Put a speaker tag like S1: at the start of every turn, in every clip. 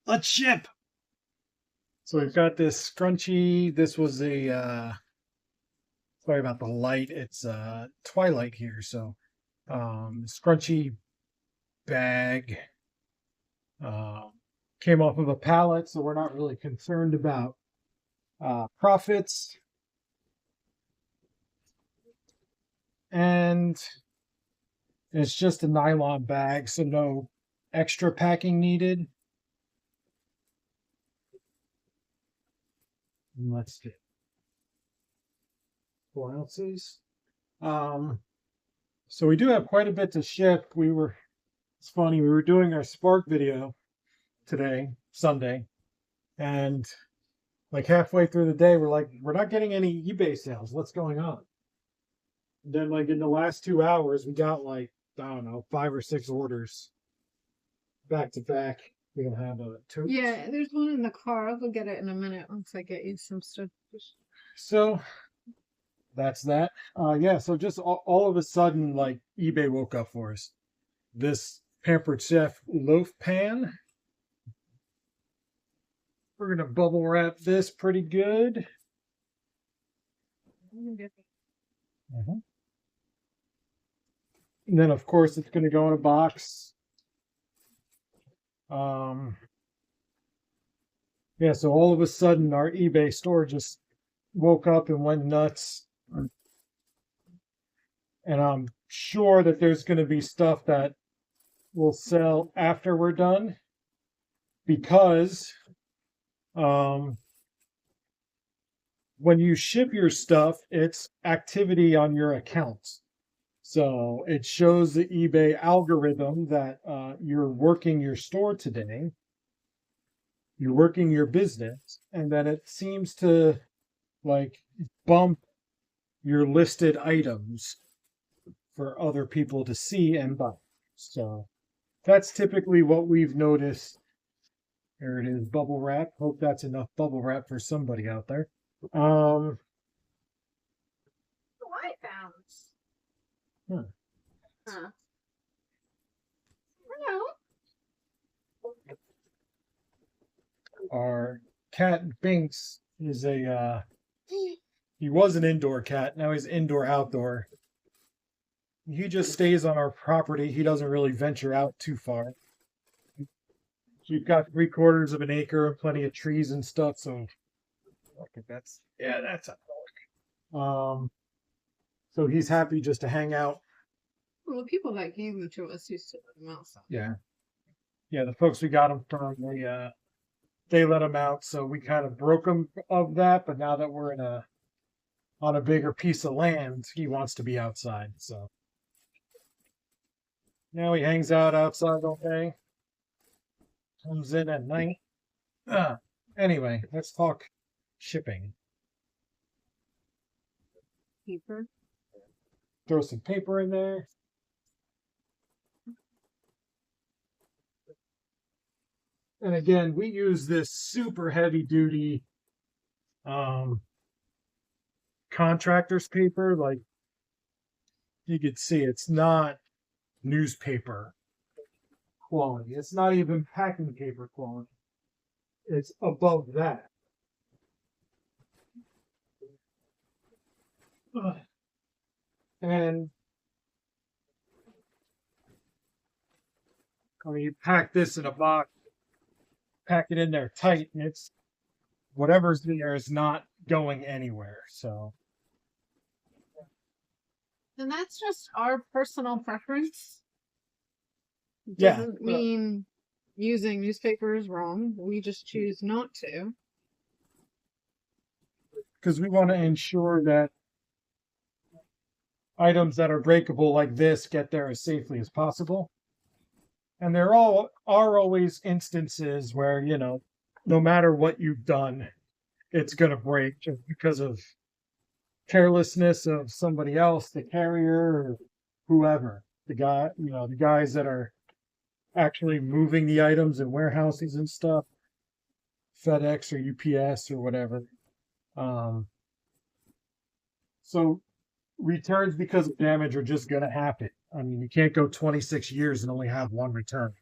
S1: Let's ship. So we've got this scrunchy. This was a sorry about the light. It's twilight here, so scrunchy bag uh, came off of a pallet, so we're not really concerned about profits. And it's just a nylon bag, so no extra packing needed. And let's do 4 ounces. So we do have quite a bit to ship. It's funny, we were doing our Spark video today, Sunday, and like halfway through the day, we're like, we're not getting any eBay sales. What's going on? And then like in the last 2 hours, we got like, I don't know, 5 or 6 orders back to back. We don't have a two.
S2: Yeah, there's one in the car. I'll go get it in a minute once I get you some stuff.
S1: So that's that. Yeah, so just all of a sudden, like eBay woke up for us. This Pampered Chef loaf pan. We're gonna bubble wrap this pretty good. Mm-hmm. And then, of course, it's going to go in a box. Yeah, so all of a sudden, our eBay store just woke up and went nuts. And I'm sure that there's going to be stuff that will sell after we're done, because when you ship your stuff, it's activity on your accounts. So it shows the eBay algorithm that you're working your store today, you're working your business, and then it seems to like bump your listed items for other people to see and buy. So that's typically what we've noticed. There it is, bubble wrap. Hope that's enough bubble wrap for somebody out there.
S2: White bounce.
S1: Huh.
S2: Huh.
S1: Our cat Binks is he was an indoor cat. Now he's indoor outdoor. He just stays on our property. He doesn't really venture out too far. We've got 3/4 of an acre and plenty of trees and stuff. So that's a dog. So he's happy just to hang out.
S2: Well, the people that gave them to us used to let them outside.
S1: Yeah, the folks we got them from, they let them out. So we kind of broke them of that. But now that we're on a bigger piece of land, he wants to be outside. So now he hangs out outside all day. Comes in at night. Anyway, let's talk shipping.
S2: Paper.
S1: Throw some paper in there. And again, we use this super heavy duty contractor's paper. Like you could see, it's not newspaper quality. It's not even packing paper quality. It's above that. And I mean, you pack this in a box, pack it in there tight, and it's whatever's in there is not going anywhere. So,
S2: and that's just our personal preference.
S1: Yeah,
S2: Doesn't mean using newspaper is wrong. We just choose not to.
S1: Because we want to ensure that items that are breakable like this get there as safely as possible. And there are always instances where, no matter what you've done, it's going to break just because of carelessness of somebody else, the carrier or whoever, the guys that are actually moving the items in warehouses and stuff, FedEx or UPS or whatever. So returns because of damage are just going to happen. I mean, you can't go 26 years and only have one return.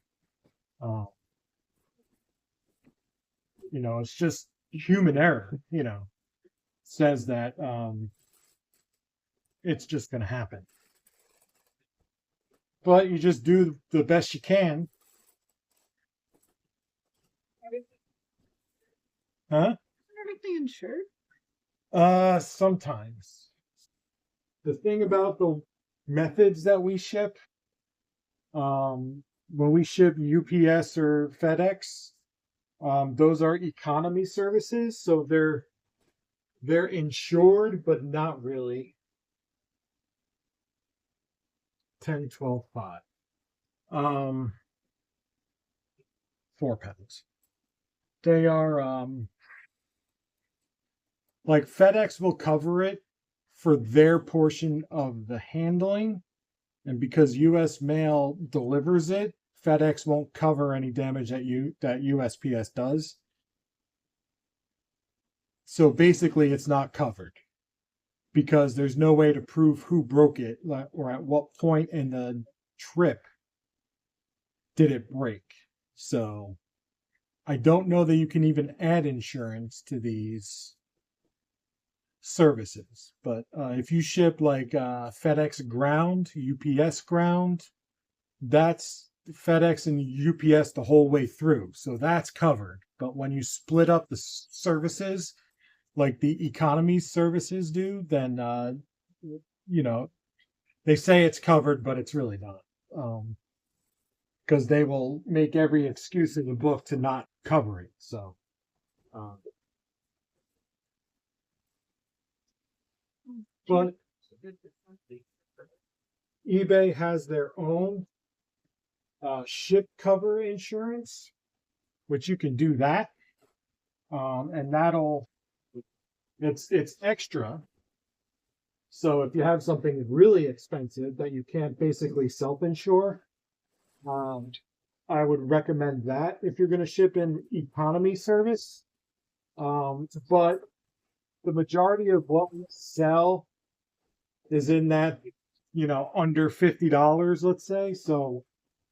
S1: it's just human error, says that it's just going to happen. But you just do the best you can. Huh?
S2: Everything insured?
S1: Sometimes. The thing about the methods that we ship, when we ship UPS or FedEx, those are economy services, so they're insured, but not really. 10, 12, 5. 4 pounds. They are like FedEx will cover it for their portion of the handling. And because US Mail delivers it, FedEx won't cover any damage that USPS does. So basically it's not covered because there's no way to prove who broke it or at what point in the trip did it break. So I don't know that you can even add insurance to these services. But if you ship like FedEx Ground, UPS Ground, that's FedEx and UPS the whole way through. So that's covered. But when you split up the services, like the economy services do, then, they say it's covered, but it's really not. Because they will make every excuse in the book to not cover it. So, but eBay has their own ship cover insurance, which you can do that, and it's extra. So if you have something really expensive that you can't basically self-insure, I would recommend that if you're going to ship in economy service. But the majority of what we sell is in that, under $50, let's say. So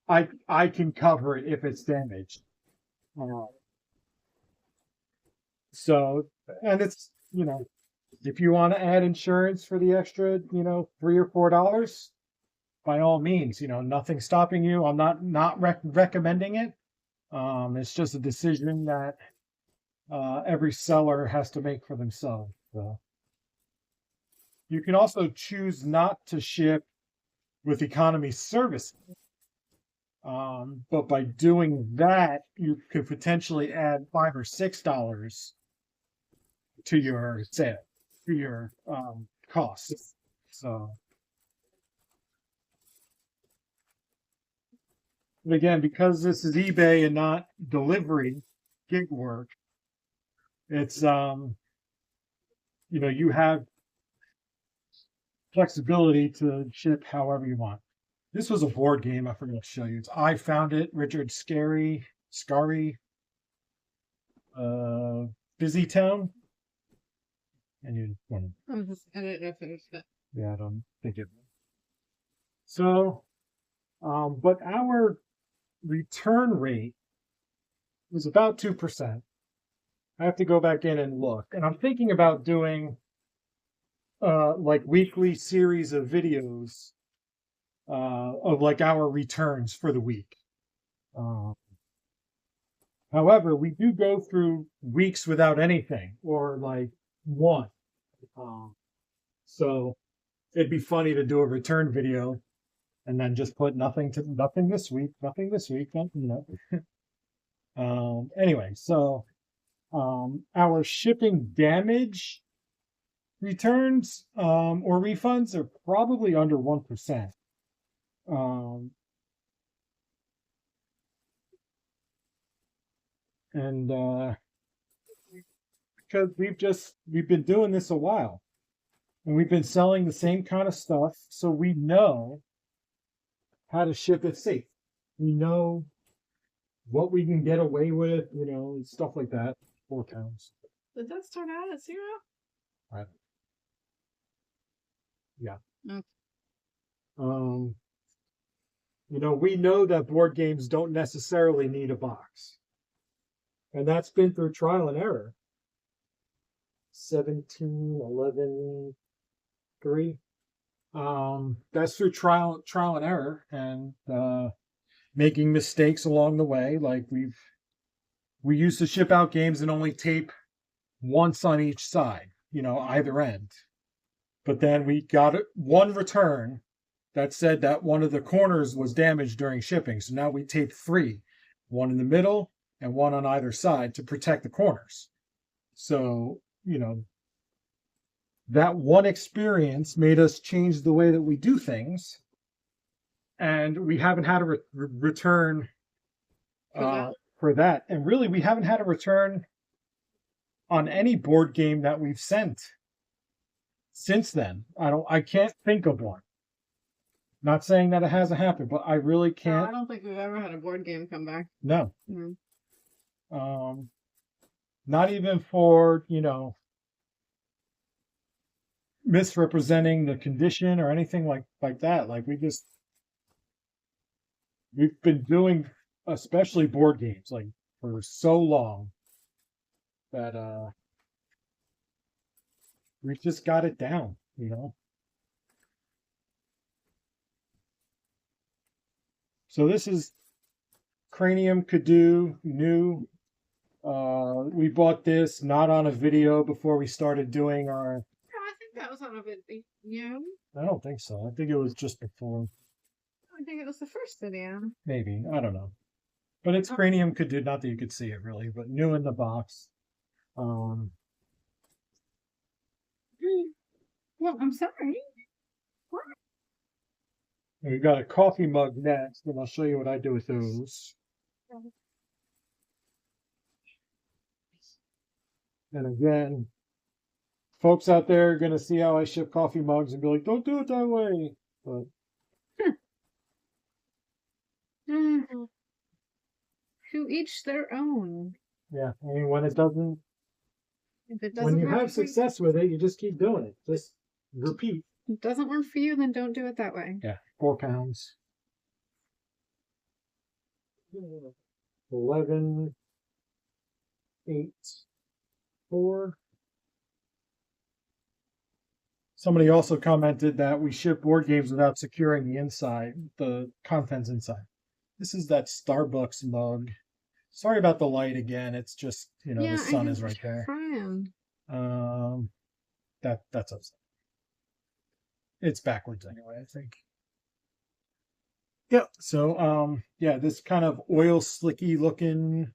S1: I can cover it if it's damaged. Uh, so, and it's, if you want to add insurance for the extra, $3 or $4, by all means, nothing's stopping you. I'm not recommending it. It's just a decision that every seller has to make for themselves. So. You can also choose not to ship with economy service. But by doing that, you could potentially add $5 or $6 to your sale, to your costs. So, but again, because this is eBay and not delivery gig work, it's you have flexibility to ship however you want. This was a board game I forgot to show you. It's I Found It, Richard Scarry, Busy Town. And you want to.
S2: I didn't know if it was that.
S1: Yeah, I don't think it. So, but our return rate was about 2%. I have to go back in and look. And I'm thinking about doing like weekly series of videos of like our returns for the week. However, we do go through weeks without anything or like one. So it'd be funny to do a return video and then just put nothing this week, anyway, so our shipping damage returns or refunds are probably under 1%. And because we've been doing this a while and we've been selling the same kind of stuff, so we know how to ship it safe. We know what we can get away with, and stuff like that. 4 pounds.
S2: Did that start out at 0?
S1: Right. Yeah.
S2: Okay.
S1: We know that board games don't necessarily need a box. And that's been through trial and error. 17, 11, 3. That's through trial and error, and making mistakes along the way. Like we used to ship out games and only tape once on each side, either end. But then we got one return that said that one of the corners was damaged during shipping. So now we tape 3, one in the middle and one on either side to protect the corners. So, that one experience made us change the way that we do things. And we haven't had a return for that. And really, we haven't had a return on any board game that we've sent since then. I can't think of one. Not saying that it hasn't happened, but I really
S2: No,
S1: can't.
S2: I don't think we've ever had a board game come back.
S1: No.
S2: No.
S1: Not even for, misrepresenting the condition or anything like that. Like we've been doing, especially board games, like for so long that we just got it down, So this is Cranium Cadu new. We bought this not on a video before we started doing our.
S2: I think that was on a video.
S1: I don't think so. I think it was just before.
S2: I think it was the first video.
S1: Maybe. I don't know. But it's Cranium Cadu, not that you could see it really, but new in the box.
S2: Well, I'm sorry.
S1: We've got a coffee mug next, and I'll show you what I do with those. And again, folks out there are going to see how I ship coffee mugs and be like, don't do it that way. But
S2: To each their own.
S1: yeah, I mean, when it doesn't,
S2: If it doesn't
S1: when you
S2: work
S1: have
S2: for
S1: success with it, you just keep doing it. Just repeat.
S2: If it doesn't work for you, then don't do it that way.
S1: Yeah, 4 pounds. 11, 8, 4. Somebody also commented that we ship board games without securing the contents inside. This is that Starbucks mug. Sorry about the light again. It's just, the sun is right there. That's upset. It's backwards anyway, I think. Yep. So, this kind of oil slicky looking,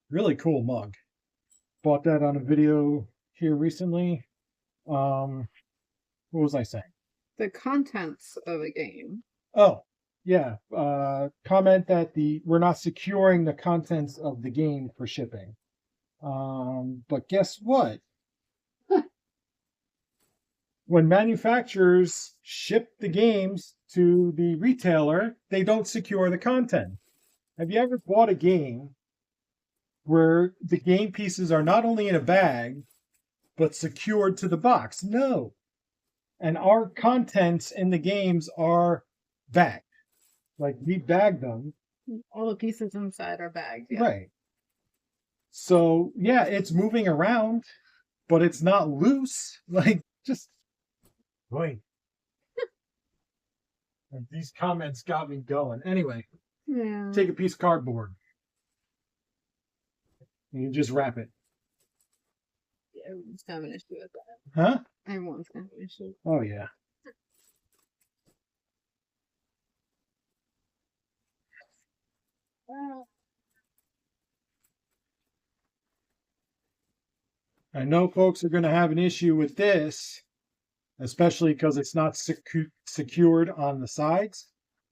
S1: really cool mug. Bought that on a video here recently. What was I saying?
S2: The contents of a game.
S1: Oh, yeah. Comment that we're not securing the contents of the game for shipping. But guess what? When manufacturers ship the games to the retailer, they don't secure the content. Have you ever bought a game where the game pieces are not only in a bag, but secured to the box? No. And our contents in the games are bagged. Like we bag them.
S2: All the pieces inside are bagged. Yeah.
S1: Right. So, yeah, it's moving around, but it's not loose. Like, just wait. These comments got me going. Anyway,
S2: Yeah.
S1: take a piece of cardboard. And you just wrap it.
S2: Everyone's gonna have an issue with that.
S1: Huh?
S2: Everyone's gonna have an issue.
S1: Oh, yeah. I know folks are going to have an issue with this, especially because it's not secured on the sides.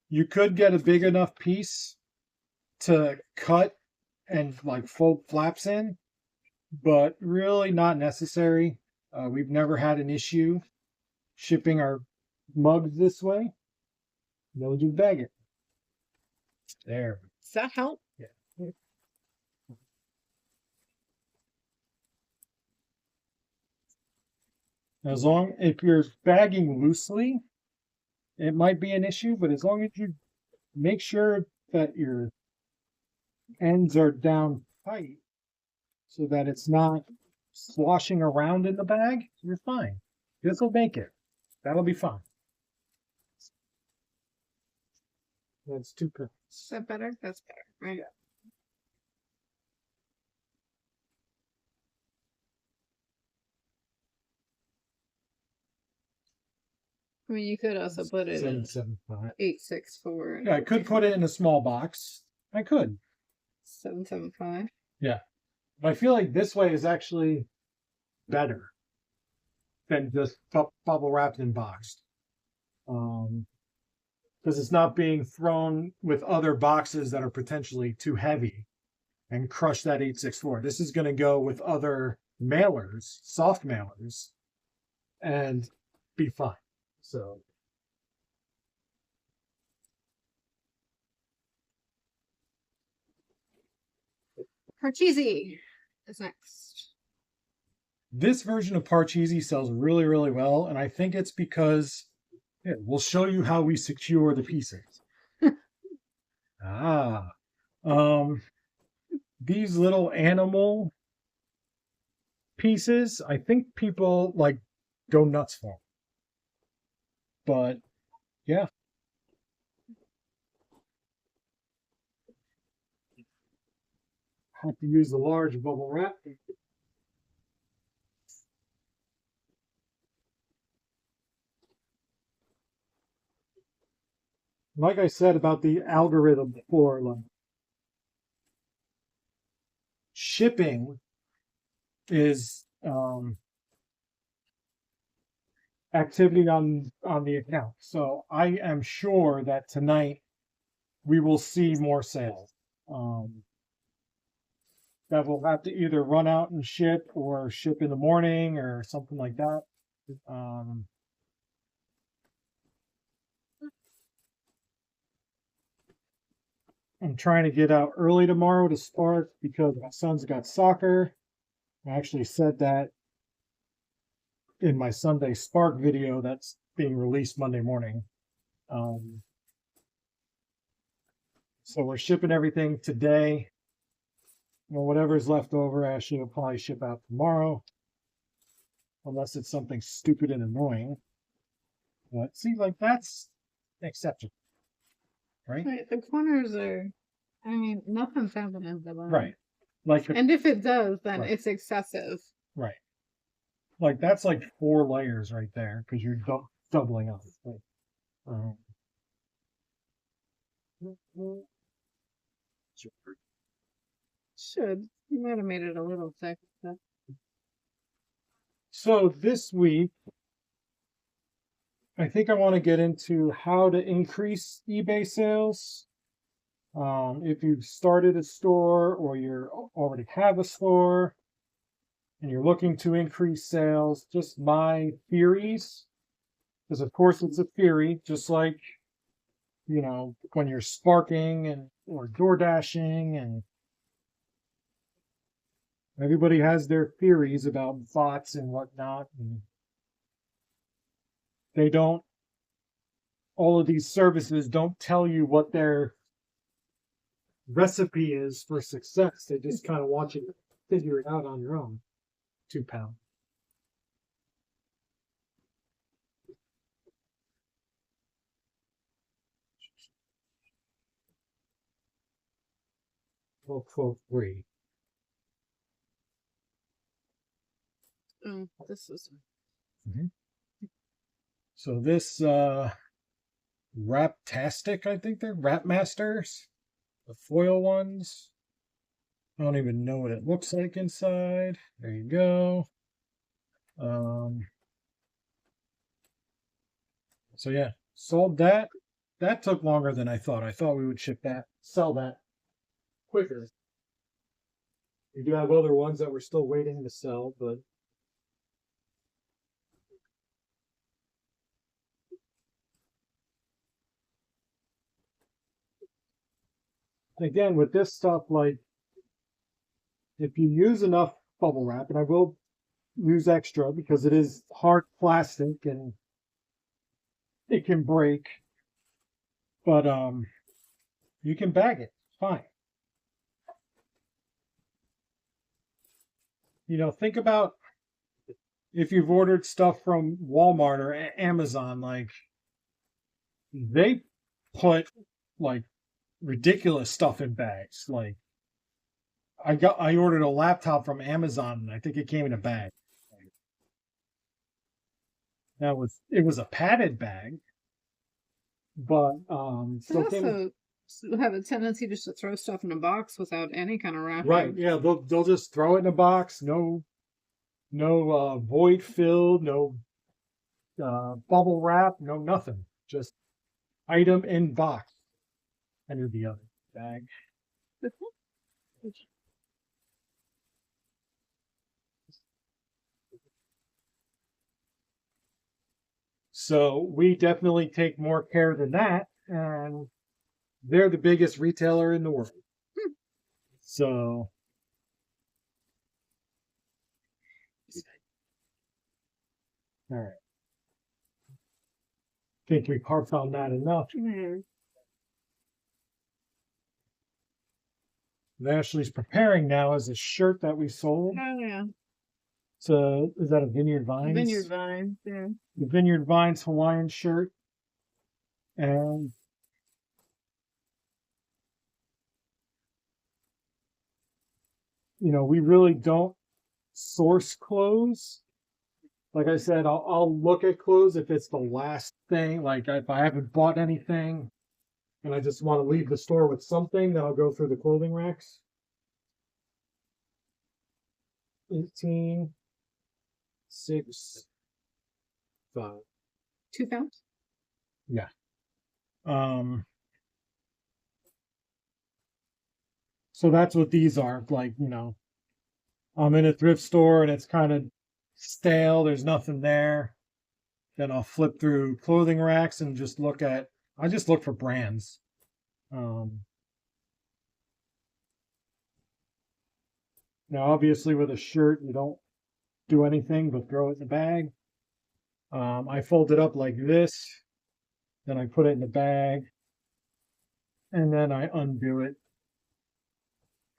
S1: You could get a big enough piece to cut and like fold flaps in, but really not necessary. We've never had an issue shipping our mugs this way. They'll just bag it. There.
S2: Does that help?
S1: Yeah. If you're bagging loosely, it might be an issue, but as long as you make sure that your ends are down tight, so that it's not sloshing around in the bag, you're fine. This will make it. That'll be fine. That's 2 pounds.
S2: Is that better? That's better, right? I mean, you could also put it in
S1: 775.
S2: 864.
S1: Yeah, I could put it in a small box. I could.
S2: 775.
S1: Yeah. But I feel like this way is actually better than just bubble wrapped and boxed. Because it's not being thrown with other boxes that are potentially too heavy and crush that 864. This is going to go with other mailers, soft mailers, and be fine. So
S2: Parcheesi is next.
S1: this version of Parcheesi sells really, really well, and I think it's because we'll show you how we secure the pieces. These little animal pieces, I think people like go nuts for them. But yeah. Have to use the large bubble wrap. Like I said about the algorithm before, like shipping is activity on the account. So I am sure that tonight we will see more sales. That will have to either run out and ship or ship in the morning or something like that. I'm trying to get out early tomorrow to Spark because my son's got soccer. I actually said that in my Sunday Spark video that's being released Monday morning. So we're shipping everything today. Well, whatever's left over, actually, will probably ship out tomorrow. Unless it's something stupid and annoying. But see, like that's an exception. Right?
S2: Right, the corners are, I mean, nothing's happening at the bottom.
S1: Right. Like
S2: and if it does, then
S1: right.
S2: It's excessive.
S1: Right. Like that's like 4 layers right there because you're doubling up.
S2: Should. You might have made it a little thick. But...
S1: So this week, I think I want to get into how to increase eBay sales. If you've started a store or you already have a store and you're looking to increase sales, just my theories, because of course it's a theory, just like, you know, when you're sparking and or door dashing, and everybody has their theories about bots and whatnot, and they don't, all of these services don't tell you what their recipe is for success. They just kind of want you to figure it out on your own. 2 pound. Quote 3.
S2: Oh, this is.
S1: So this Wraptastic, I think they're Wrapmasters, the foil ones. I don't even know what it looks like inside. There you go. So yeah, sold that. That took longer than I thought. I thought we would sell that quicker. We do have other ones that we're still waiting to sell, but again, with this stuff, like if you use enough bubble wrap, and I will use extra because it is hard plastic and it can break, but you can bag it fine. think about if you've ordered stuff from Walmart or Amazon, like they put like ridiculous stuff in bags. Like I ordered a laptop from Amazon and I think it came in a bag. That was it was a padded bag, but
S2: They
S1: still came
S2: also have a tendency just to throw stuff in a box without any kind of wrapping.
S1: right. Yeah, they'll just throw it in a box. No void filled, no bubble wrap, no nothing. Just item in box. Enter the other bag. So we definitely take more care than that, and they're the biggest retailer in the world. So all right. Think we've harped on that enough. Ashley's preparing now is a shirt that we sold.
S2: Oh yeah,
S1: So is that a Vineyard Vines?
S2: Vineyard Vine. Yeah.
S1: The Vineyard Vines Hawaiian shirt. And we really don't source clothes. Like I said, I'll look at clothes if it's the last thing. Like if I haven't bought anything and I just want to leave the store with something, then I'll go through the clothing racks. 18, 6, 5.
S2: 2 pounds.
S1: Yeah. So that's what these are. Like, I'm in a thrift store and it's kind of stale. There's nothing there. Then I'll flip through clothing racks and I just look for brands. Now, obviously, with a shirt, you don't do anything but throw it in the bag. I fold it up like this, then I put it in the bag, and then I undo it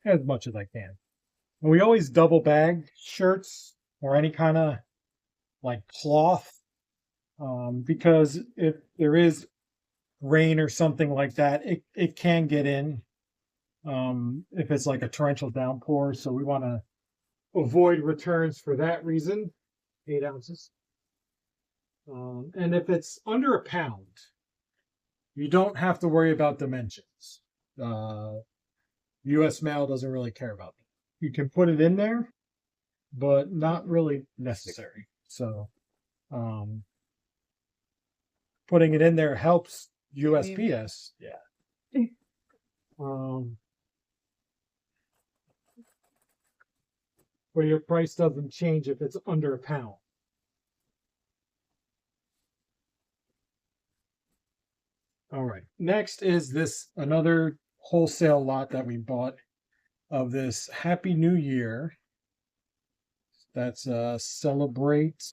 S1: as much as I can. And we always double bag shirts or any kind of like cloth, because if there is rain or something like that, it can get in. If it's like a torrential downpour, so we want to avoid returns for that reason. 8 ounces. And if it's under a pound, you don't have to worry about dimensions. US Mail doesn't really care about that. You can put it in there, but not really necessary. So putting it in there helps USPS. Yeah. Where your price doesn't change if it's under a pound. All right. Next is another wholesale lot that we bought of this Happy New Year. That's celebrate.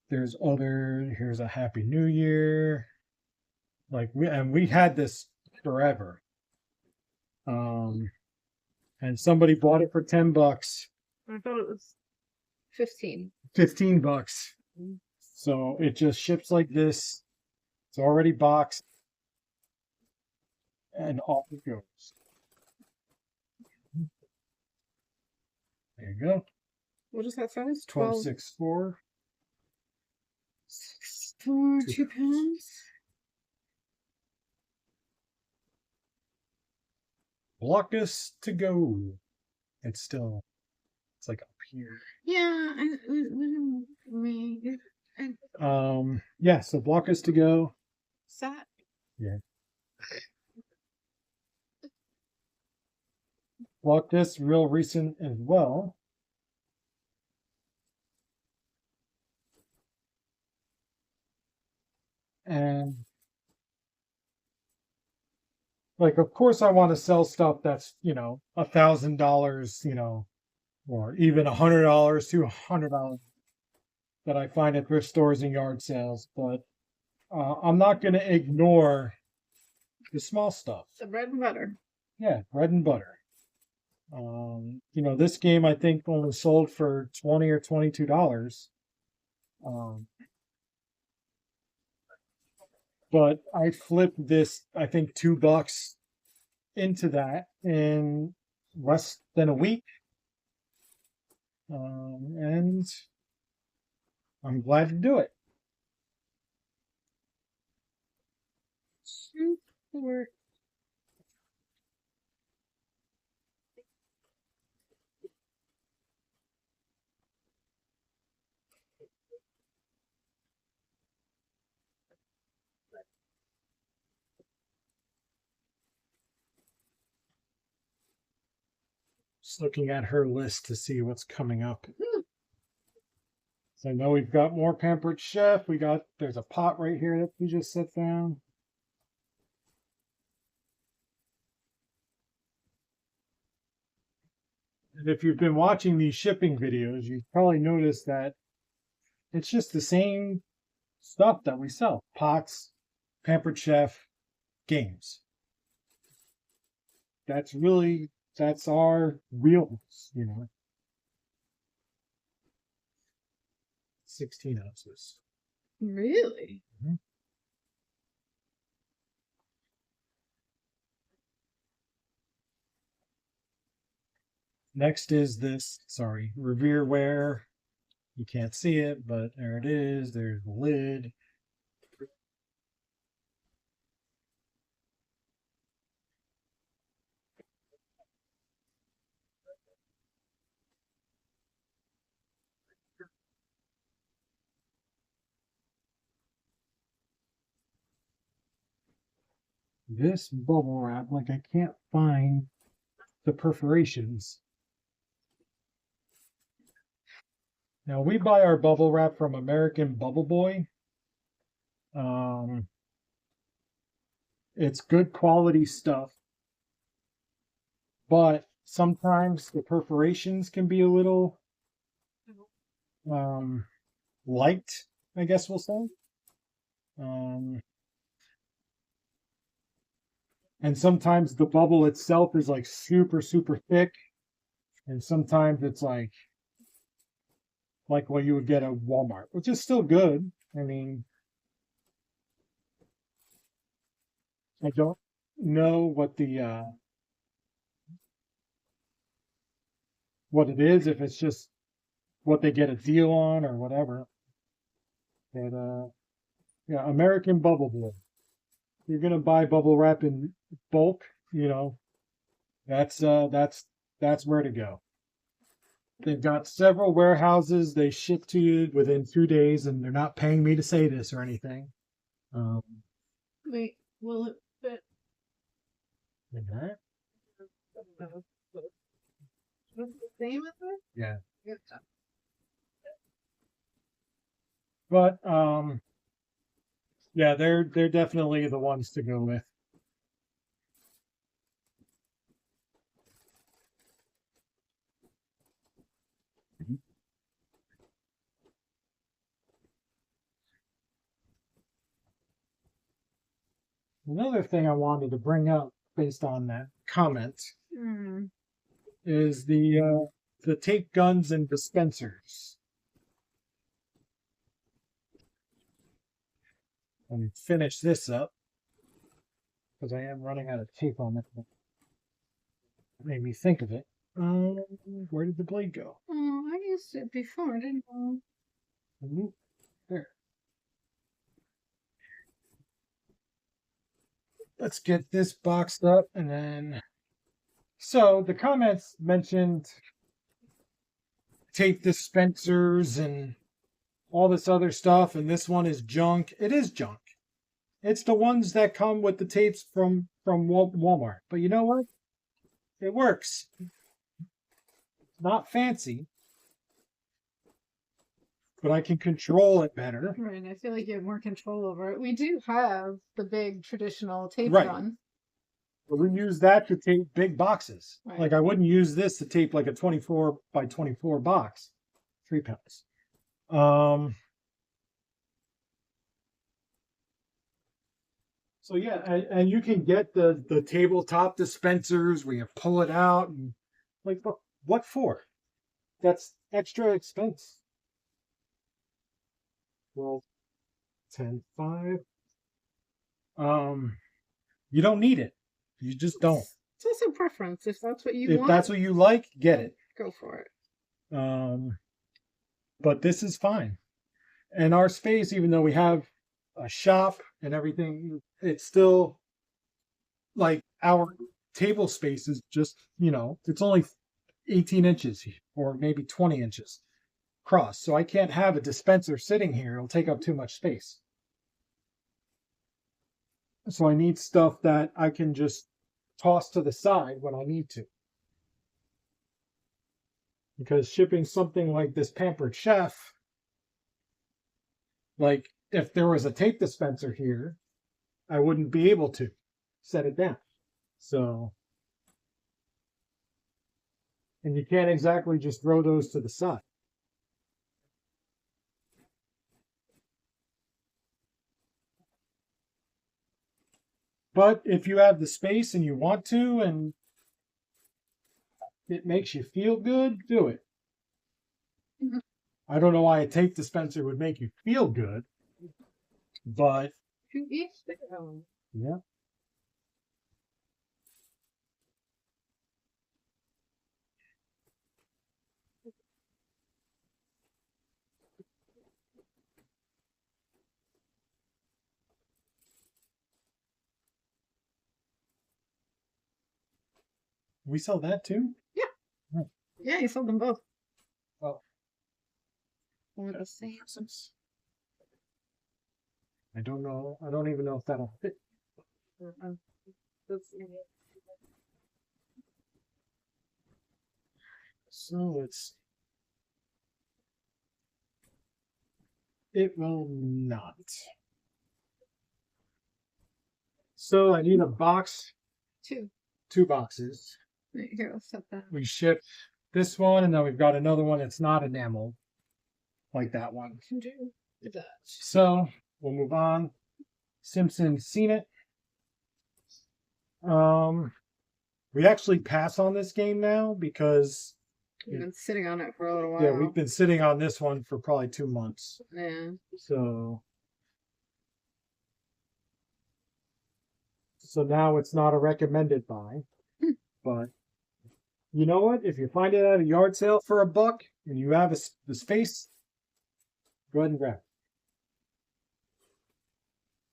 S1: Here's a Happy New Year. Like we had this forever. And somebody bought it for $10.
S2: I thought it was 15.
S1: $15. So it just ships like this. It's already boxed. And off it goes. There you go.
S2: What is that size?
S1: 12.64.
S2: 6'4", 2 pounds.
S1: Blockus to go. It's like up here.
S2: Yeah,
S1: Yeah, so Blockus to go.
S2: Sat.
S1: Yeah. Blockus, real recent as well. And like, of course, I want to sell stuff that's, $1,000, or even $100, $200 that I find at thrift stores and yard sales. But I'm not going to ignore the small stuff.
S2: The bread and butter.
S1: Yeah, bread and butter. You know, this game I think only sold for $20 or $22. Um, but I flipped this, I think $2 into that in less than a week. And I'm glad to do it.
S2: Super.
S1: Just looking at her list to see what's coming up. So I know we've got more Pampered Chef. There's a pot right here that we just set down. And if you've been watching these shipping videos, you've probably noticed that it's just the same stuff that we sell. Pots, Pampered Chef, games. That's our wheels, you know. 16 ounces.
S2: Really?
S1: Mhm. Next is this, sorry, Revereware. You can't see it, but there it is. There's the lid. This bubble wrap, like I can't find the perforations. Now we buy our bubble wrap from American Bubble Boy. Um, it's good quality stuff, but sometimes the perforations can be a little um, light, I guess we'll say. Um, and sometimes the bubble itself is like super, super thick, and sometimes it's like what you would get at Walmart, which is still good. I mean, I don't know what it is, if it's just what they get a deal on or whatever. But yeah, American Bubble Boy. You're gonna buy bubble wrap in bulk, you know, that's uh that's that's where to go. They've got several warehouses. They ship to you within 2 days, and they're not paying me to say this or anything. Um,
S2: Wait, will it fit?
S1: okay.
S2: What's the same as it?
S1: Yeah,
S2: Good stuff.
S1: but yeah, they're definitely the ones to go with. Another thing I wanted to bring up based on that comment
S2: Hmm.
S1: is the tape guns and dispensers. Let me finish this up because I am running out of tape on it. It made me think of it. Where did the blade go?
S2: Oh, I used it before, didn't I?
S1: There. Let's get this boxed up and then. So the comments mentioned tape dispensers and all this other stuff, and this one is junk. It is junk. It's the ones that come with the tapes from Walmart. But you know what? It works. It's not fancy, but I can control it better.
S2: Right, I feel like you have more control over it. We do have the big traditional tape
S1: Right.
S2: gun.
S1: But we use that to tape big boxes.
S2: Right.
S1: Like I wouldn't use this to tape like a 24 by 24 box, 3 pounds. So yeah, and you can get the tabletop dispensers where you pull it out and Like, what for? That's extra expense. Well, 10, 5. You don't need it. You just don't.
S2: It's also preference. If that's what you
S1: If
S2: want,
S1: that's what you like, get it.
S2: go for it.
S1: But this is fine. And our space, even though we have a shop and everything, it's still like our table space is just, it's only 18 inches or maybe 20 inches across. So I can't have a dispenser sitting here. It'll take up too much space. So I need stuff that I can just toss to the side when I need to. Because shipping something like this Pampered Chef, like if there was a tape dispenser here, I wouldn't be able to set it down. So, and you can't exactly just throw those to the side. But if you have the space and you want to, and it makes you feel good, do it.
S2: Mhm.
S1: I don't know why a tape dispenser would make you feel good, but
S2: To each their own.
S1: yeah. We sell that too?
S2: Yeah. Yeah, you sold them both.
S1: Oh.
S2: Or the same.
S1: I don't know. I don't even know if that'll fit. So it will not. So I need a box,
S2: Two.
S1: 2 boxes.
S2: Right, here, I'll set that.
S1: We ship this one, and then we've got another one that's not enameled, like that one.
S2: Can do that.
S1: So we'll move on. Simpsons Seen It. We actually pass on this game now because
S2: We've been sitting on it for a little while.
S1: yeah, we've been sitting on this one for probably 2 months.
S2: Yeah.
S1: So now it's not a recommended buy. But you know what? If you find it at a yard sale for $1 and you have the space, go ahead and grab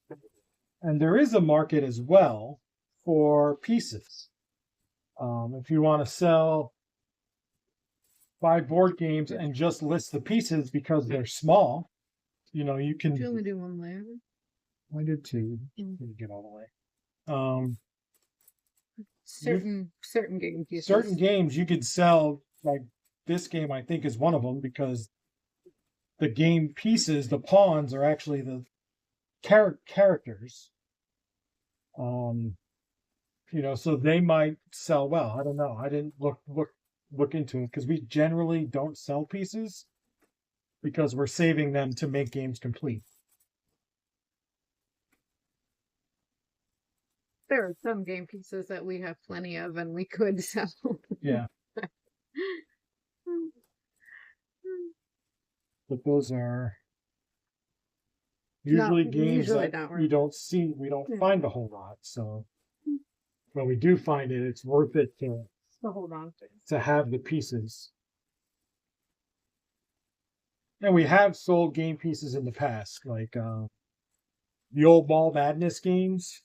S1: it. And there is a market as well for pieces. If you want to sell 5 board games and just list the pieces because they're small, you can.
S2: Did you only do one layer?
S1: I did 2. Didn't get all the way.
S2: Certain game pieces.
S1: Certain games you could sell, like this game I think is one of them, because the game pieces, the pawns, are actually the characters. So they might sell well. I don't know. I didn't look into it because we generally don't sell pieces because we're saving them to make games complete.
S2: There are some game pieces that we have plenty of and we could sell.
S1: Yeah. But those are usually games that we don't find a whole lot. So when we do find it, it's worth it
S2: to hold on
S1: to have the pieces. And we have sold game pieces in the past, like the old Ball Madness games.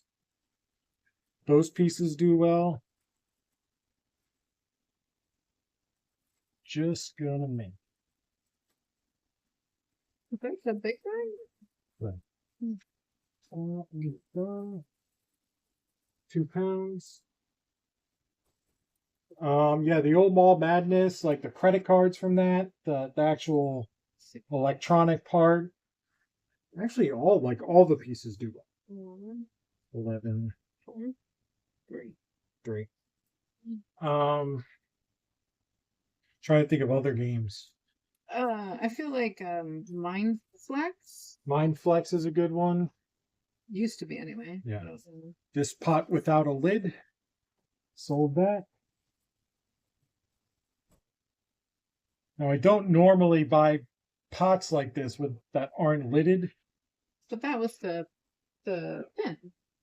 S1: Those pieces do well. Just gonna make.
S2: That's a big thing.
S1: Right. 2 pounds. Yeah, the old Mall Madness, like the credit cards from that, the actual electronic part. Actually, all the pieces do well. 11. 3. Trying to think of other games.
S2: I feel like Mind Flex.
S1: Mind Flex is a good one.
S2: Used to be anyway.
S1: Yeah. This Pot Without a Lid. Sold that. Now, I don't normally buy pots like this that aren't lidded.
S2: But that was the pin.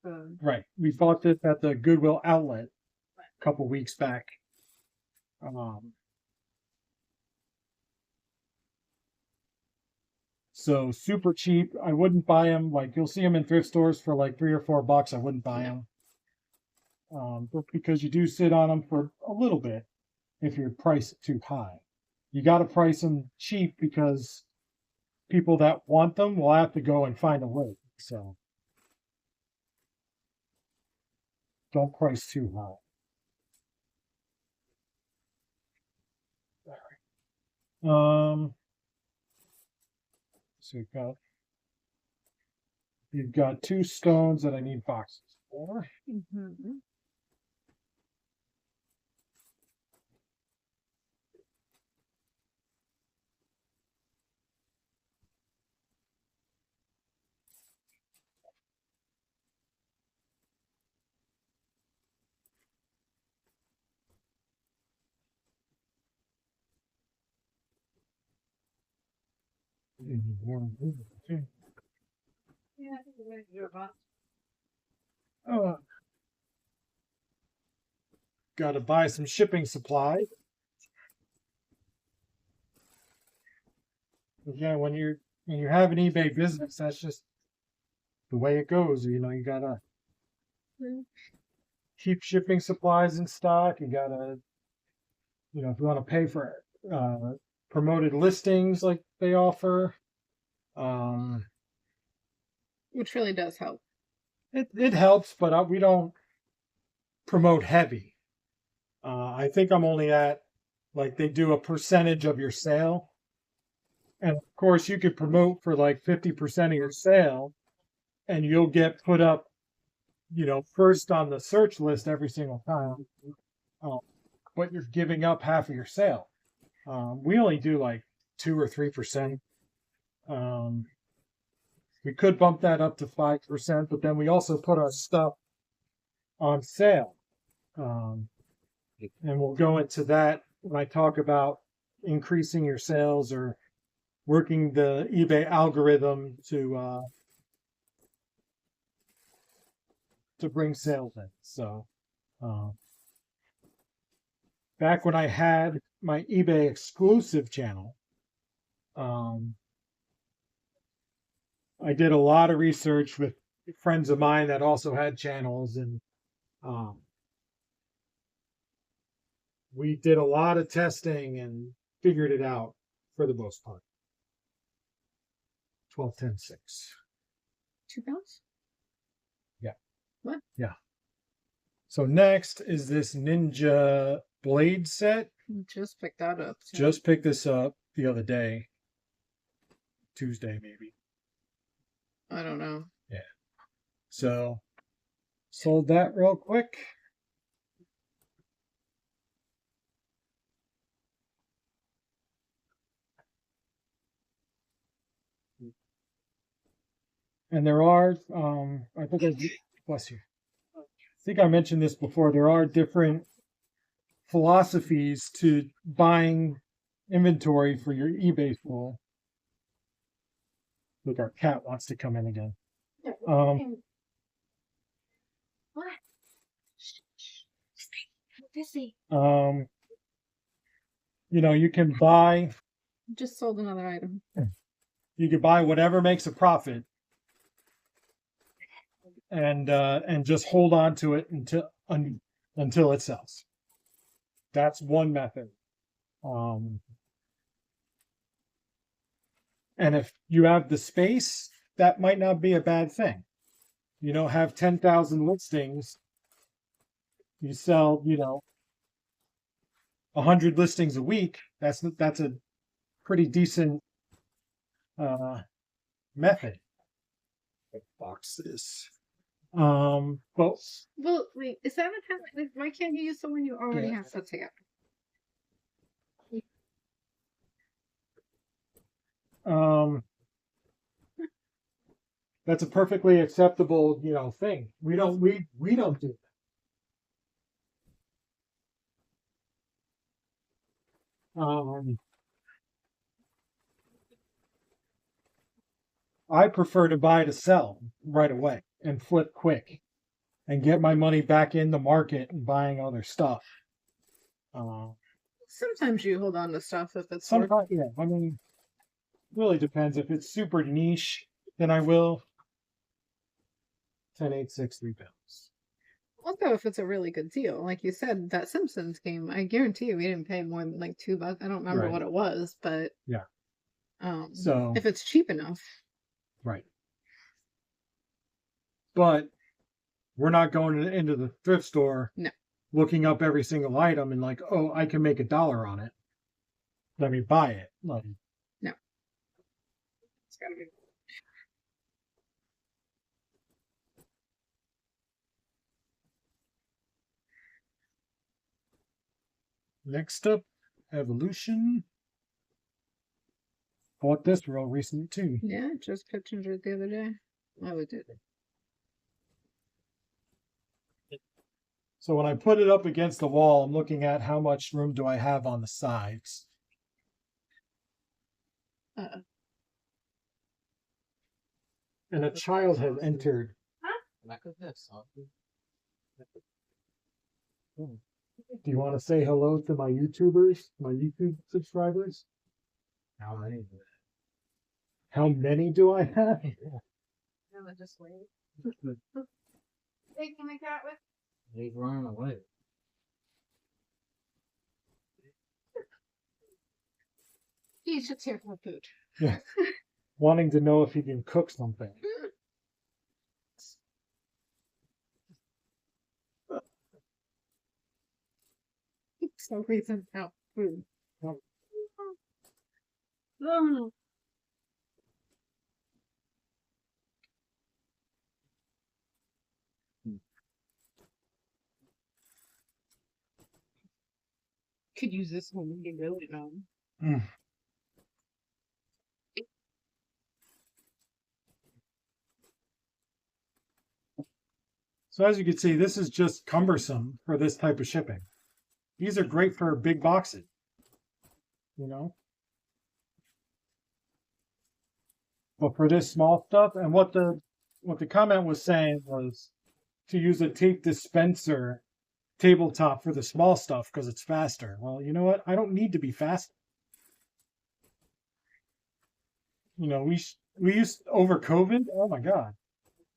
S2: The,
S1: Right. We bought this at the Goodwill outlet a couple weeks back. So super cheap. I wouldn't buy them. Like you'll see them in thrift stores for like $3 or $4. I wouldn't buy them. But because you do sit on them for a little bit if you price it too high. You got to price them cheap because people that want them will have to go and find a way. So don't price too high. So you've got 2 stones that I need boxes for.
S2: mm-hmm. Yeah, I think we're going to do a box.
S1: Got to buy some shipping supply. Again, when you have an eBay business, that's just the way it goes. You know, you gotta keep shipping supplies in stock. You gotta, if you want to pay for promoted listings like they offer,
S2: Which really does help.
S1: it helps, but we don't promote heavy. I think I'm only at like they do a percentage of your sale. And of course, you could promote for like 50% of your sale, and you'll get put up, first on the search list every single time. But you're giving up half of your sale. We only do like 2 or 3%. We could bump that up to 5%, but then we also put our stuff on sale. And we'll go into that when I talk about increasing your sales or working the eBay algorithm to bring sales in. So back when I had my eBay exclusive channel, I did a lot of research with friends of mine that also had channels, and we did a lot of testing and figured it out for the most part. 12, 10, 6.
S2: 2 pounds?
S1: Yeah.
S2: What?
S1: Yeah. So next is this Ninja blade set.
S2: Just picked that up. So.
S1: Just picked this up the other day. Tuesday, maybe.
S2: I don't know.
S1: Yeah. So sold that real quick. And there are, bless you. I think I mentioned this before. There are different philosophies to buying inventory for your eBay pool. Look, our cat wants to come in again.
S2: What? Busy.
S1: You can buy.
S2: Just sold another item.
S1: You can buy whatever makes a profit, and just hold on to it until it sells. That's one method. And if you have the space, that might not be a bad thing. Have 10,000 listings. You sell, 100 listings a week. That's a pretty decent method. Boxes. Well,
S2: wait, is that why can't you use the one you already have put together?
S1: That's a perfectly acceptable, thing. We don't do that. I prefer to buy to sell right away and flip quick and get my money back in the market and buying other stuff.
S2: Sometimes you hold on to stuff if it's worth.
S1: Sometimes, yeah. I mean, really depends. If it's super niche, then I will. 10,863 pounds.
S2: Also, if it's a really good deal, like you said, that Simpsons game, I guarantee you, we didn't pay more than like $2. I don't remember
S1: Right.
S2: what it was, but
S1: Yeah.
S2: So if it's cheap enough,
S1: right. But we're not going into the thrift store,
S2: no,
S1: looking up every single item and like, oh, I can make $1 on it. Let me buy it. Like,
S2: no, it's gotta be.
S1: next up, Evolution. Bought this real recent too.
S2: Yeah, just pictured it the other day. I would do it.
S1: So when I put it up against the wall, I'm looking at how much room do I have on the sides. And a child has entered. Do you want to say hello to my YouTubers, my YouTube subscribers?
S3: How many?
S1: How many do I have?
S2: No, just wait. Taking the cat with?
S3: He's running away.
S2: He's just here for food.
S1: Yeah. Wanting to know if he can cook something.
S2: So reason out food.
S1: Oh.
S2: Oh. Could use this one when you really know.
S1: So as you can see, this is just cumbersome for this type of shipping. These are great for big boxes, you know. But for this small stuff, and what the comment was saying was to use a tape dispenser tabletop for the small stuff because it's faster. Well, you know what? I don't need to be fast. You know, we used over COVID. Oh my God,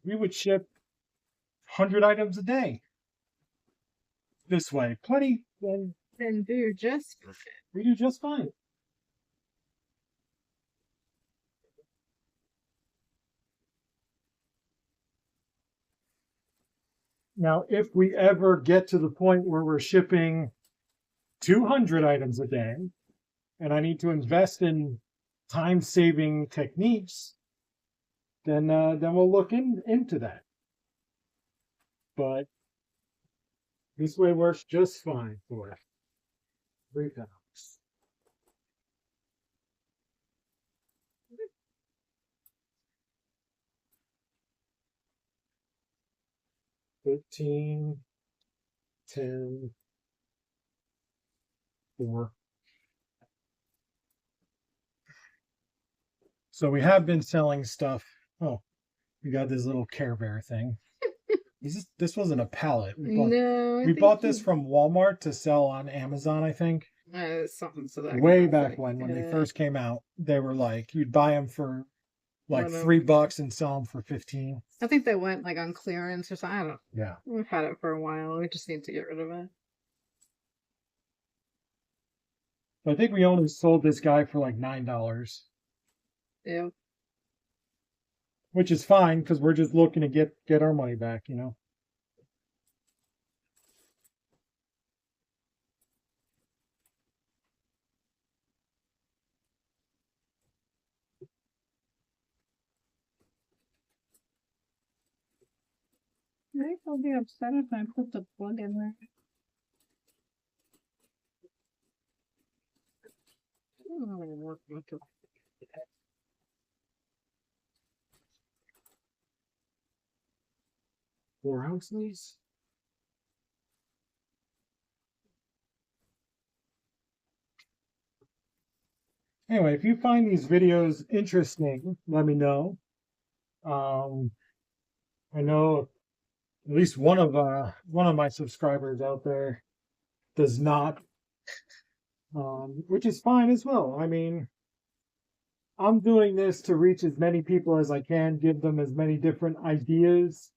S1: we would ship 100 items a day this way. Plenty.
S2: Then do just
S1: We do just fine. Now, if we ever get to the point where we're shipping 200 items a day, and I need to invest in time-saving techniques, then we'll look into that. But this way works just fine for us. 3 pounds. $13, $10, $4. So we have been selling stuff. Oh, we got this little Care Bear thing. This wasn't a pallet. We bought this from Walmart to sell on Amazon, I think.
S2: Something so that
S1: Way back when they first came out, they were like, you'd buy them for like $3 and sell them for 15.
S2: I think they went like on clearance or something. I don't know.
S1: Yeah.
S2: We've had it for a while. We just need to get rid of it.
S1: I think we only sold this guy for like $9.
S2: Yeah.
S1: Which is fine because we're just looking to get our money back, you know.
S2: Maybe I'll be upset if I put the plug in there. I don't really work with it.
S1: 4 ounces. Anyway, if you find these videos interesting, let me know. I know at least one of my subscribers out there does not, which is fine as well. I mean, I'm doing this to reach as many people as I can, give them as many different ideas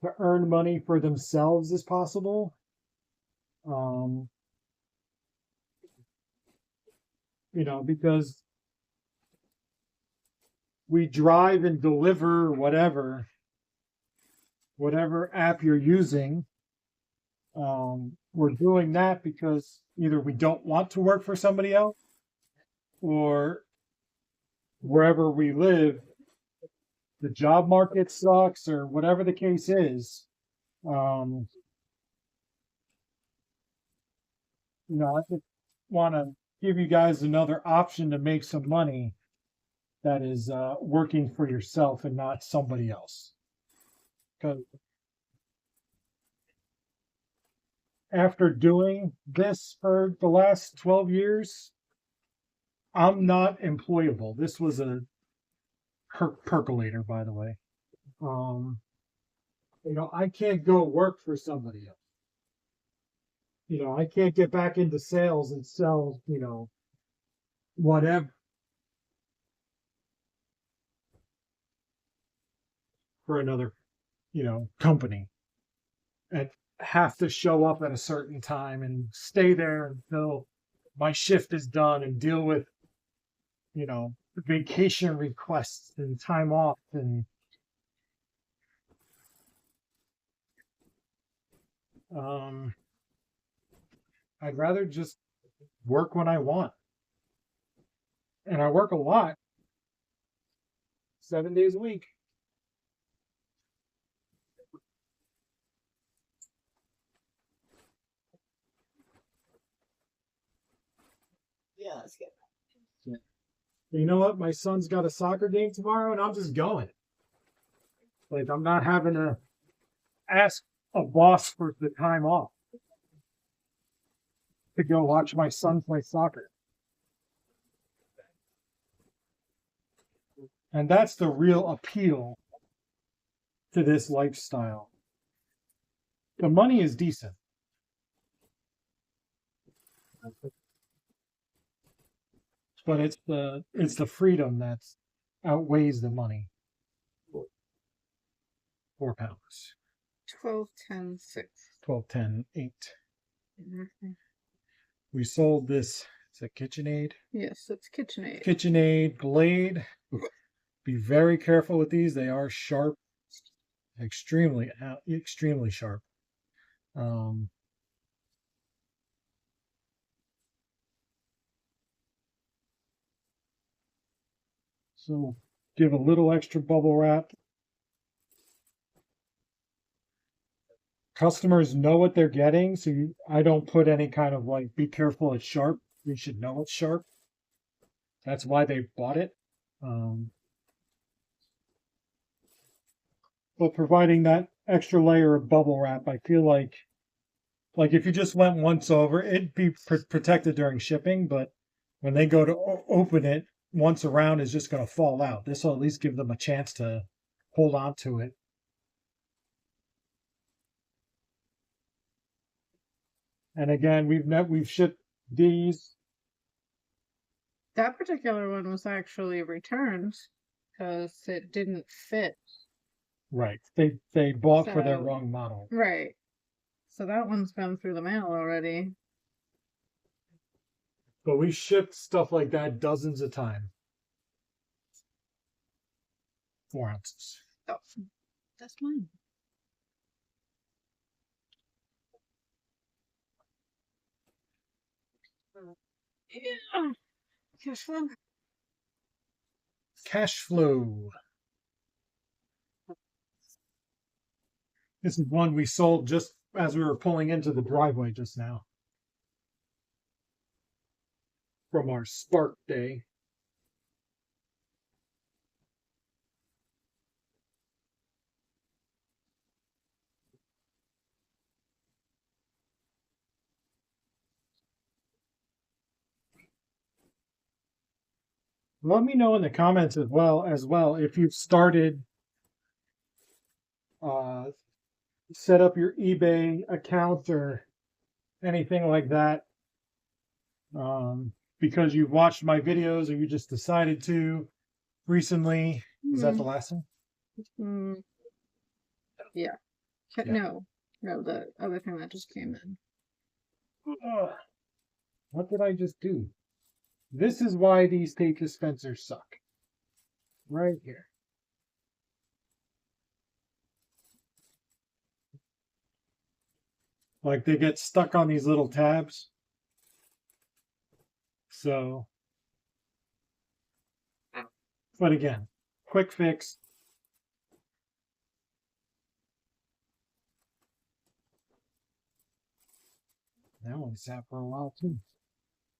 S1: to earn money for themselves as possible. Um, because we drive and deliver whatever app you're using. We're doing that because either we don't want to work for somebody else, or wherever we live, the job market sucks, or whatever the case is. Um, I just want to give you guys another option to make some money that is working for yourself and not somebody else. Because after doing this for the last 12 years, I'm not employable. This was a percolator, by the way. I can't go work for somebody else. I can't get back into sales and sell, whatever for another, company, and have to show up at a certain time and stay there until my shift is done and deal with, vacation requests and time off. And I'd rather just work when I want. And I work a lot, 7 days a week.
S2: Yeah, that's good.
S1: You know what? My son's got a soccer game tomorrow, and I'm just going. Like, I'm not having to ask a boss for the time off to go watch my son play soccer. And that's the real appeal to this lifestyle. The money is decent. But it's the freedom that outweighs the money. £4.
S2: 12, 10, 6.
S1: 12, 10, 8.
S2: Mm-hmm.
S1: We sold this. It's a KitchenAid.
S2: Yes, it's KitchenAid.
S1: KitchenAid blade. Be very careful with these. They are sharp, extremely sharp. So give a little extra bubble wrap. Customers know what they're getting, so I don't put any kind of like, be careful, it's sharp. You should know it's sharp. That's why they bought it. But providing that extra layer of bubble wrap, I feel like if you just went once over, it'd be protected during shipping, but when they go to open it, once around is just going to fall out. This will at least give them a chance to hold on to it. And again, we've shipped these.
S2: That particular one was actually returned because it didn't fit.
S1: Right. They bought for their wrong model.
S2: Right. So that one's gone through the mail already.
S1: But we shipped stuff like that dozens of times. 4 ounces.
S2: Oh, that's mine. Yeah. Cash flow.
S1: Cash flow. This is one we sold just as we were pulling into the driveway just now. From our Spark Day. Let me know in the comments as well if you've started set up your eBay account or anything like that, because you've watched my videos or you just decided to recently. Is that the last one?
S2: Mm, yeah.
S1: Yeah.
S2: No, the other thing that just came in.
S1: What did I just do? This is why these tape dispensers suck. Right here. Like they get stuck on these little tabs. So, but again, quick fix. That one sat for a while too.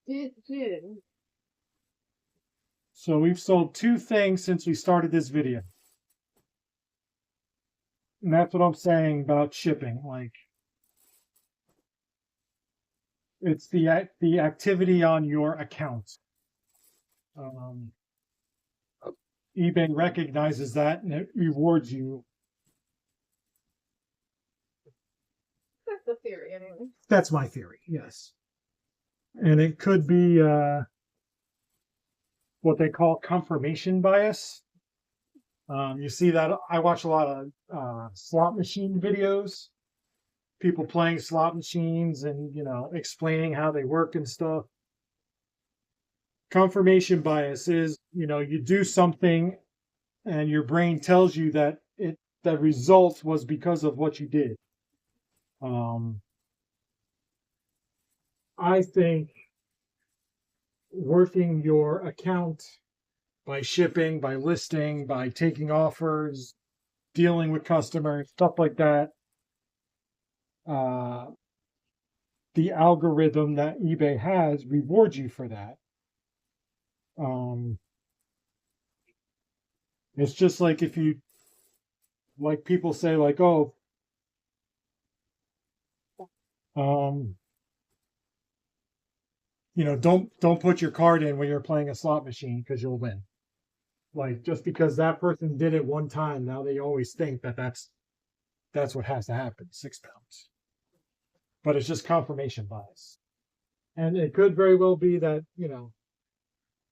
S2: It did.
S1: So we've sold 2 things since we started this video. And that's what I'm saying about shipping. Like, it's the activity on your account. eBay recognizes that and it rewards you.
S2: That's the theory, anyway.
S1: That's my theory, yes. And it could be what they call confirmation bias. You see that I watch a lot of slot machine videos, people playing slot machines and, explaining how they work and stuff. Confirmation bias is, you do something and your brain tells you that the result was because of what you did. I think working your account by shipping, by listing, by taking offers, dealing with customers, stuff like that, the algorithm that eBay has rewards you for that. It's just like if you, like people say, like, oh, don't put your card in when you're playing a slot machine because you'll win. Like just because that person did it one time, now they always think that that's what has to happen. £6, but it's just confirmation bias, and it could very well be that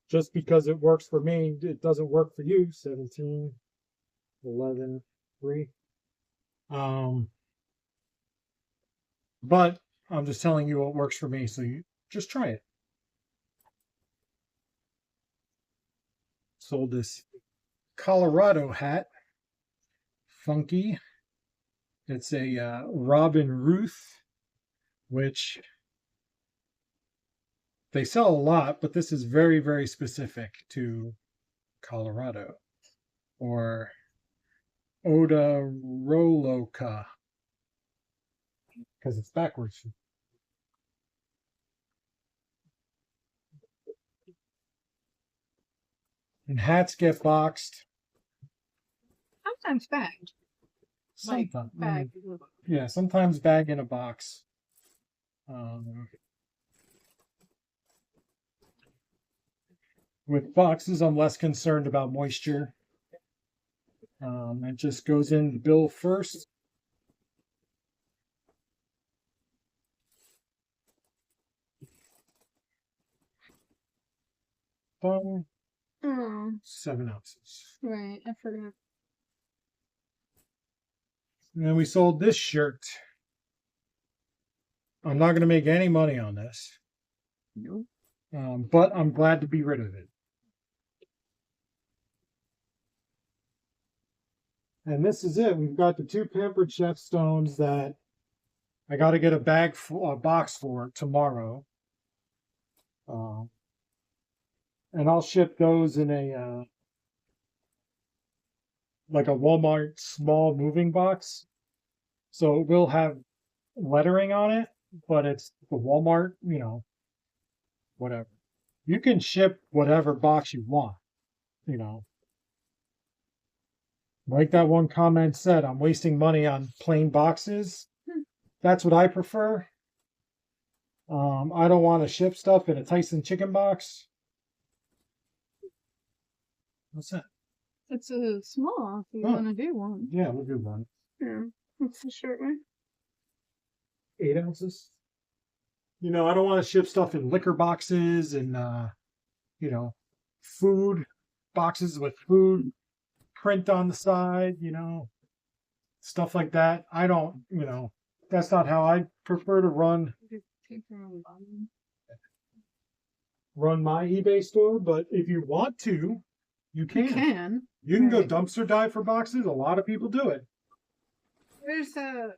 S1: just because it works for me, it doesn't work for you. 17, 11, 3. But I'm just telling you what works for me, so you just try it. Sold this Colorado hat. Funky. It's a Robin Ruth, which they sell a lot, but this is very, very specific to Colorado. Or Oda Roloka, because it's backwards. And hats get boxed.
S2: Sometimes bagged.
S1: Sometimes.
S2: Bagged.
S1: Yeah, sometimes bag in a box. With boxes, I'm less concerned about moisture. It just goes in the bill first. Boom.
S2: Oh,
S1: 7 ounces.
S2: right. I forgot.
S1: And then we sold this shirt. I'm not going to make any money on this.
S2: No.
S1: But I'm glad to be rid of it. And this is it. We've got the 2 Pampered Chef Stones that I got to get a box for tomorrow. And I'll ship those in a like a Walmart small moving box. So it will have lettering on it, but it's the Walmart, whatever. You can ship whatever box you want, Like that one comment said, I'm wasting money on plain boxes. That's what I prefer. I don't want to ship stuff in a Tyson chicken box. What's that?
S2: It's a small if you want to do one.
S1: Yeah, we'll do one.
S2: Yeah. What's the shirt weigh?
S1: 8 ounces. You know, I don't want to ship stuff in liquor boxes and, you know, food boxes with food print on the side, you know, stuff like that. I don't, you know, that's not how I prefer to run my eBay store. But if you want to, you
S2: You
S1: can.
S2: can.
S1: You can go
S2: Right.
S1: dumpster dive for boxes. A lot of people do it.
S2: There's a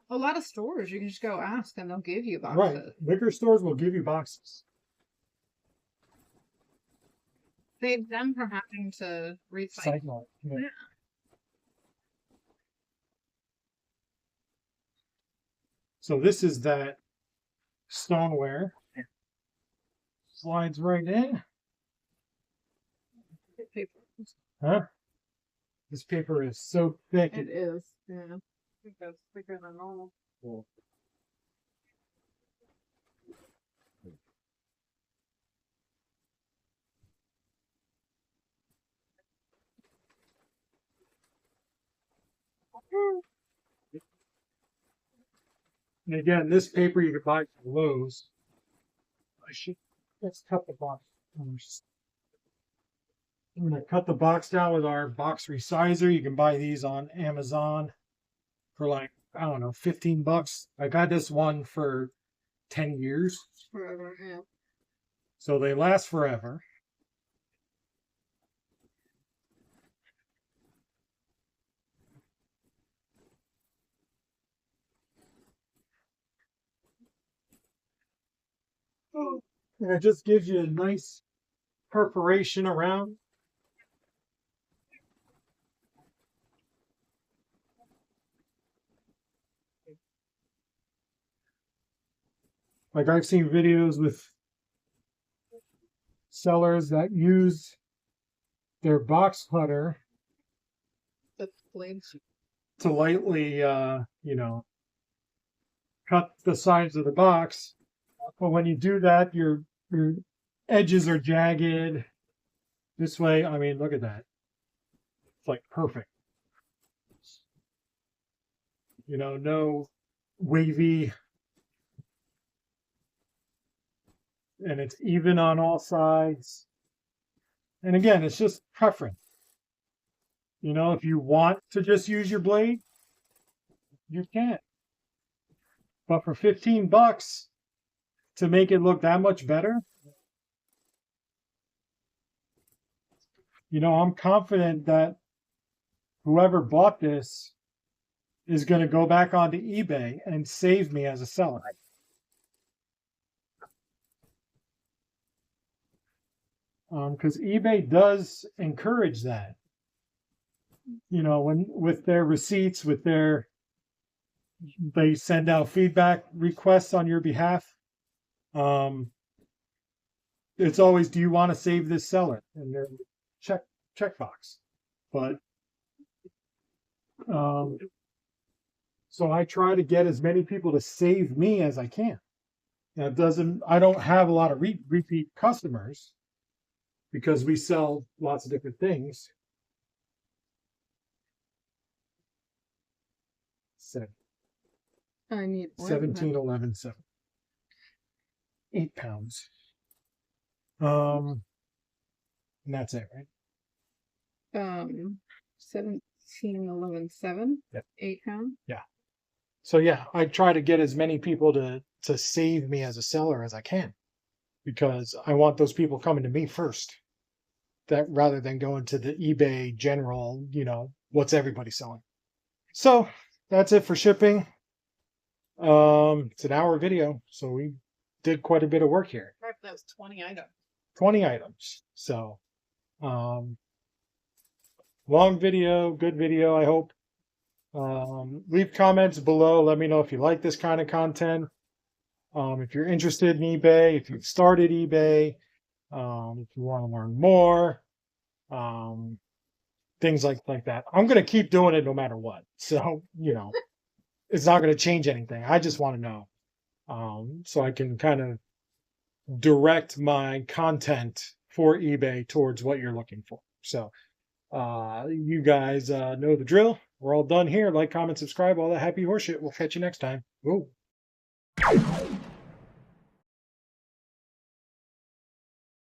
S2: lot of stores you can just go ask and they'll give you boxes.
S1: Right. Liquor stores will give you boxes.
S2: Save them from having to recycle.
S1: Cycle. Yeah.
S2: Yeah.
S1: So this is that stoneware. Slides right in.
S2: Paper.
S1: Huh? This paper is so thick.
S2: It is. Yeah. I think that's thicker than normal.
S1: Cool. And again, this paper you can buy from Lowe's. Let's cut the box first. I'm going to cut the box down with our box resizer. You can buy these on Amazon for like, I don't know, 15 bucks. I've had this one for 10 years.
S2: Forever, yeah.
S1: So they last forever. And it just gives you a nice perforation around. Like I've seen videos with sellers that use their box cutter
S2: The blades.
S1: to lightly, you know, cut the sides of the box. But when you do that, your edges are jagged. This way, I mean, look at that. It's like perfect. You know, no wavy. And it's even on all sides. And again, it's just preference. You know, if you want to just use your blade, you can. But for 15 bucks to make it look that much better, you know, I'm confident that whoever bought this is going to go back onto eBay and save me as a seller. Because eBay does encourage that. You know, when with their receipts, they send out feedback requests on your behalf. It's always, do you want to save this seller? And their checkbox. But so I try to get as many people to save me as I can. Now, I don't have a lot of repeat customers because we sell lots of different things.
S2: I need
S1: 17, 11, 7. 8 pounds. And that's it, right?
S2: 17, 11, 7.
S1: Yep.
S2: 8 pounds.
S1: Yeah. So yeah, I try to get as many people to save me as a seller as I can, because I want those people coming to me first, that rather than going to the eBay general, you know, what's everybody selling. So that's it for shipping. It's an hour video, so we did quite a bit of work here.
S2: Right, that was 20 items.
S1: 20 items. So, long video, good video, I hope. Leave comments below. Let me know if you like this kind of content. If you're interested in eBay, if you've started eBay, if you want to learn more, things like that. I'm going to keep doing it no matter what. So, you know, it's not going to change anything. I just want to know. So I can kind of direct my content for eBay towards what you're looking for. So, you guys know the drill. We're all done here. Like, comment, subscribe, all that happy horseshit. We'll catch you next time.
S3: Whoa.